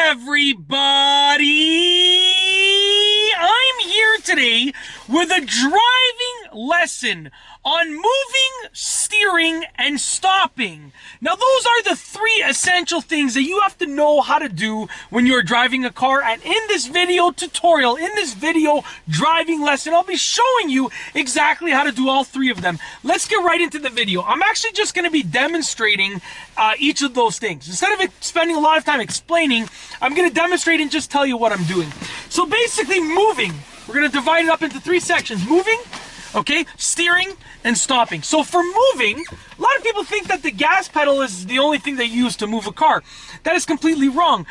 everybody? I'm here today with a driving lesson on moving, steering, and stopping. Now, those are the three essential things that you have to know how to do when you're driving a car. And in this video tutorial, in this video driving lesson, I'll be showing you exactly how to do all three of them. Let's get right into the video. I'm actually just going to be demonstrating each of those things. Instead of spending a lot of time explaining, I'm going to demonstrate and just tell you what I'm doing. So basically, moving, we're going to divide it up into three sections. Moving, okay, steering, and stopping. So for moving, a lot of people think that the gas pedal is the only thing they use to move a car. That is completely wrong.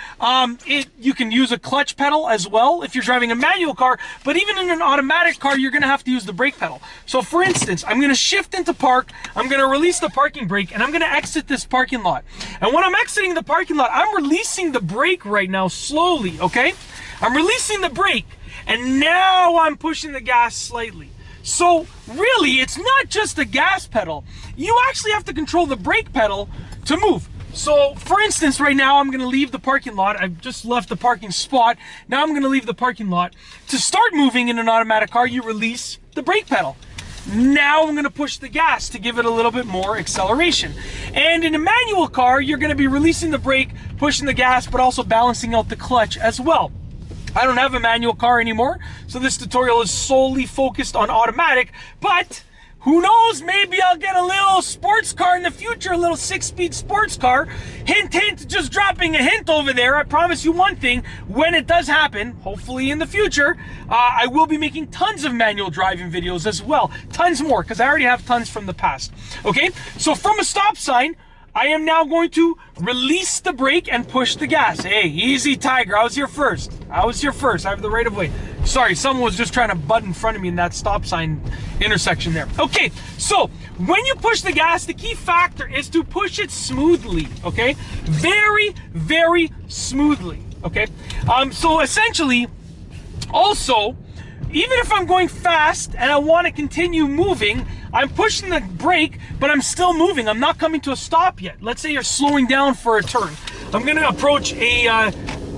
You can use a clutch pedal as well if you're driving a manual car, but even in an automatic car, you're going to have to use the brake pedal. So for instance, I'm going to shift into park, I'm going to release the parking brake, and I'm going to exit this parking lot. And when I'm exiting the parking lot, I'm releasing the brake right now slowly, okay? I'm releasing the brake, and now I'm pushing the gas slightly. So really, it's not just the gas pedal. You actually have to control the brake pedal to move. So for instance, right now I'm going to leave the parking lot. I've just left the parking spot. Now I'm going to leave the parking lot. To start moving in an automatic car, you release the brake pedal. Now I'm going to push the gas to give it a little bit more acceleration. And in a manual car, you're going to be releasing the brake, pushing the gas, but also balancing out the clutch as well. I don't have a manual car anymore, so this tutorial is solely focused on automatic, but who knows, maybe I'll get a little sports car in the future, a little 6-speed sports car. Hint, hint, just dropping a hint over there. I promise you one thing, when it does happen, hopefully in the future, I will be making tons of manual driving videos as well. Tons more, because I already have tons from the past. Okay, so from a stop sign, I am now going to release the brake and push the gas. Hey, easy, Tiger. I was here first. I have the right of way. Sorry, someone was just trying to butt in front of me in that stop sign intersection there. Okay, so when you push the gas, the key factor is to push it smoothly, okay? Very, very smoothly, okay? So essentially, also, even if I'm going fast and I want to continue moving, I'm pushing the brake, but I'm still moving. I'm not coming to a stop yet. Let's say you're slowing down for a turn. I'm going to approach a,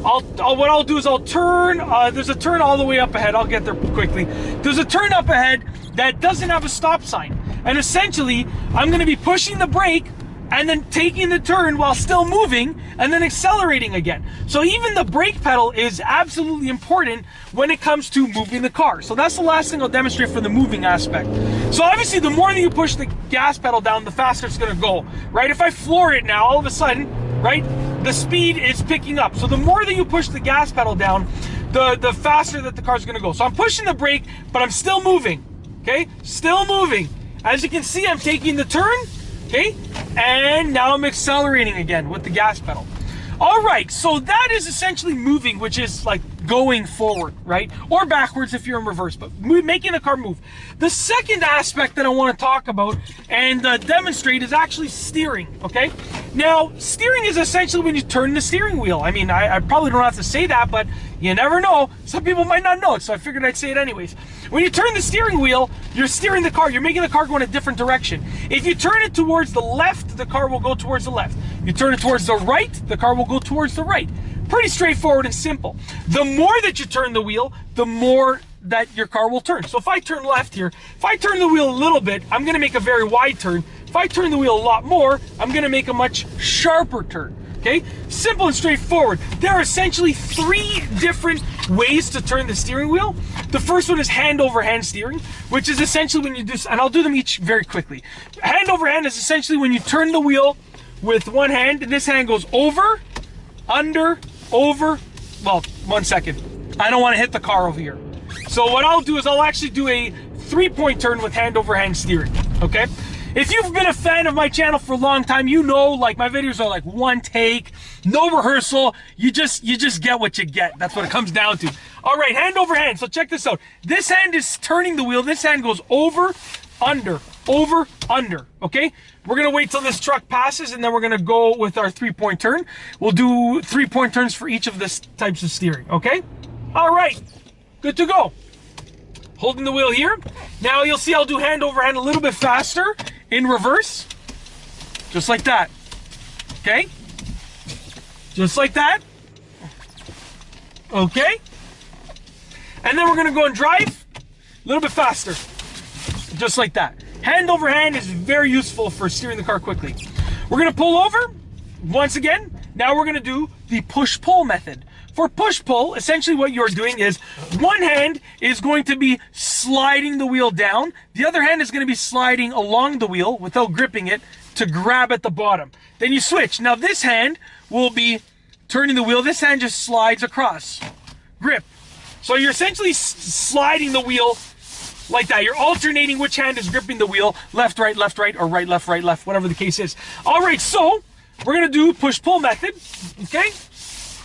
what I'll do is I'll turn, there's a turn all the way up ahead. I'll get there quickly. There's a turn up ahead that doesn't have a stop sign. And essentially, I'm going to be pushing the brake and then taking the turn while still moving and then accelerating again. So even the brake pedal is absolutely important when it comes to moving the car. So that's the last thing I'll demonstrate for the moving aspect. So obviously, the more that you push the gas pedal down, the faster it's gonna go, right? If I floor it now, all of a sudden, right, the speed is picking up. So the more that you push the gas pedal down, the faster that the car's gonna go. So I'm pushing the brake, but I'm still moving, okay? Still moving. As you can see, I'm taking the turn, okay? And now I'm accelerating again with the gas pedal. All right, so that is essentially moving, which is like going forward, right? Or backwards if you're in reverse, but making the car move. The second aspect that I want to talk about and demonstrate is actually steering, okay? Now, steering is essentially when you turn the steering wheel. I mean, I probably don't have to say that, but you never know. Some people might not know it, so I figured I'd say it anyways. When you turn the steering wheel, you're steering the car. You're making the car go in a different direction. If you turn it towards the left, the car will go towards the left. You turn it towards the right, the car will go towards the right. Pretty straightforward and simple. The more that you turn the wheel, the more that your car will turn. So if I turn left here, if I turn the wheel a little bit, I'm gonna make a very wide turn. If I turn the wheel a lot more, I'm gonna make a much sharper turn. Okay, simple and straightforward. There are essentially three different ways to turn the steering wheel. The first one is hand over hand steering, which is essentially when you do, and I'll do them each very quickly. Hand over hand is essentially when you turn the wheel with one hand, and this hand goes over, under, over. Well, 1 second. I don't want to hit the car over here. So what I'll do is I'll actually do a 3-point turn with hand over hand steering, okay? If you've been a fan of my channel for a long time, you know, like, my videos are like one take, no rehearsal. You just get what you get. That's what it comes down to. All right, hand over hand. So check this out. This hand is turning the wheel. This hand goes over, under, okay? We're gonna wait till this truck passes, and then we're gonna go with our 3-point turn. We'll do 3-point turns for each of the types of steering, okay? All right, good to go. Holding the wheel here. Now you'll see I'll do hand over hand a little bit faster in reverse, just like that, okay? Just like that. Okay? And then we're going to go and drive a little bit faster. Just like that. Hand over hand is very useful for steering the car quickly. We're going to pull over once again. Now we're going to do the push-pull method. For push-pull, essentially what you're doing is one hand is going to be sliding the wheel down. The other hand is going to be sliding along the wheel without gripping it to grab at the bottom. Then you switch. Now this hand will be turning the wheel. This hand just slides across. Grip. So you're essentially sliding the wheel like that. You're alternating which hand is gripping the wheel. Left, right, or right, left, whatever the case is. All right, so we're going to do push-pull method. Okay?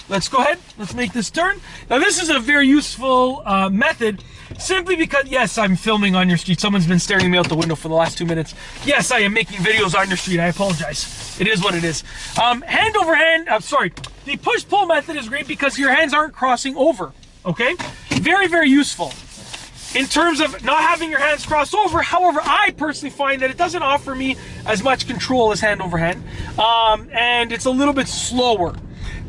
Let's go ahead. Let's make this turn. Now, this is a very useful method simply because, yes, I'm filming on your street. Someone's been staring at me out the window for the last 2 minutes. Yes, I am making videos on your street. I apologize. It is what it is. Hand over hand, the push-pull method is great because your hands aren't crossing over. Okay? Very, very useful. In terms of not having your hands cross over, however, I personally find that it doesn't offer me as much control as hand over hand, and it's a little bit slower.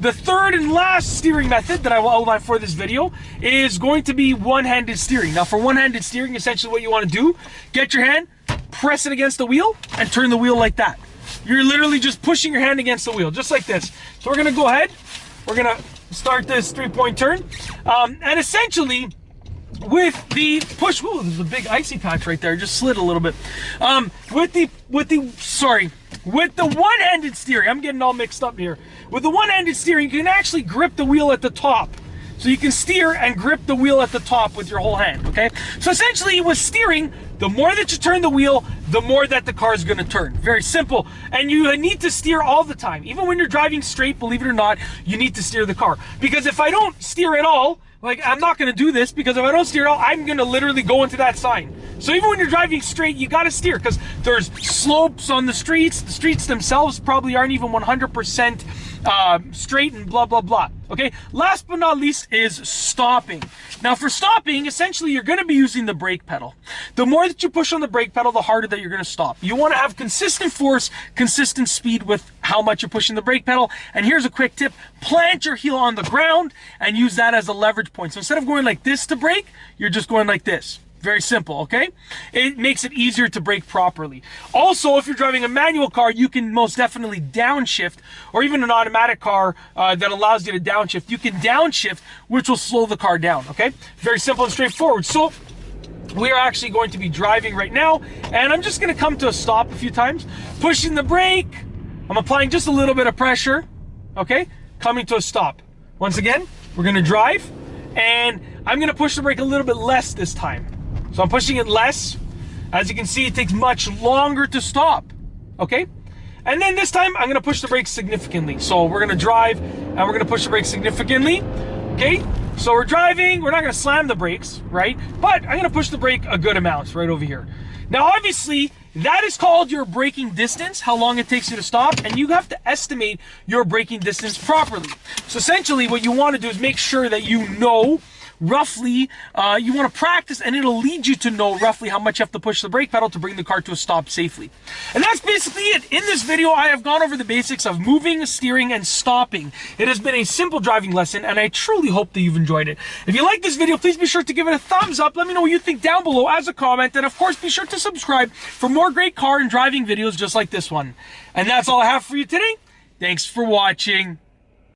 The third and last steering method that I will outline for this video is going to be one-handed steering. Now, for one-handed steering, essentially what you want to do, get your hand, press it against the wheel, and turn the wheel like that. You're literally just pushing your hand against the wheel, just like this. So we're going to go ahead. We're going to start this 3-point turn, and essentially, with the push, whoa, there's a big icy patch right there. It just slid a little bit. With the one-handed steering, I'm getting all mixed up here. With the one-handed steering, you can actually grip the wheel at the top. So you can steer and grip the wheel at the top with your whole hand, okay? So essentially with steering, the more that you turn the wheel, the more that the car is going to turn. Very simple. And you need to steer all the time. Even when you're driving straight, believe it or not, you need to steer the car. Because if I don't steer at all, like, I'm not going to do this, because if I don't steer at all, I'm going to literally go into that sign. So even when you're driving straight, you got to steer, because there's slopes on the streets. The streets themselves probably aren't even 100% straight and blah, blah, blah. Okay, last but not least is stopping. Now for stopping, essentially you're going to be using the brake pedal. The more that you push on the brake pedal, the harder that you're going to stop. You want to have consistent force, consistent speed with how much you're pushing the brake pedal. And here's a quick tip: plant your heel on the ground and use that as a leverage point. So instead of going like this to brake, you're just going like this. Very simple, okay? It makes it easier to brake properly. Also, if you're driving a manual car, you can most definitely downshift, or even an automatic car that allows you to downshift. You can downshift, which will slow the car down, okay? Very simple and straightforward. So we are actually going to be driving right now, and I'm just going to come to a stop a few times, pushing the brake. I'm applying just a little bit of pressure, okay? Coming to a stop. Once again, we're going to drive, and I'm going to push the brake a little bit less this time. So I'm pushing it less. As you can see, it takes much longer to stop, okay? And then this time, I'm going to push the brakes significantly. So we're going to drive, and we're going to push the brakes significantly, okay? So we're driving. We're not going to slam the brakes, right? But I'm going to push the brake a good amount right over here. Now, obviously, that is called your braking distance, how long it takes you to stop, and you have to estimate your braking distance properly. So essentially, what you want to do is make sure that you know roughly, you want to practice, and it'll lead you to know roughly how much you have to push the brake pedal to bring the car to a stop safely. And that's basically it. In this video, I have gone over the basics of moving, steering, and stopping. It has been a simple driving lesson, and I truly hope that you've enjoyed it. If you like this video, please be sure to give it a thumbs up. Let me know what you think down below as a comment, and of course, be sure to subscribe for more great car and driving videos just like this one. And that's all I have for you today. Thanks for watching.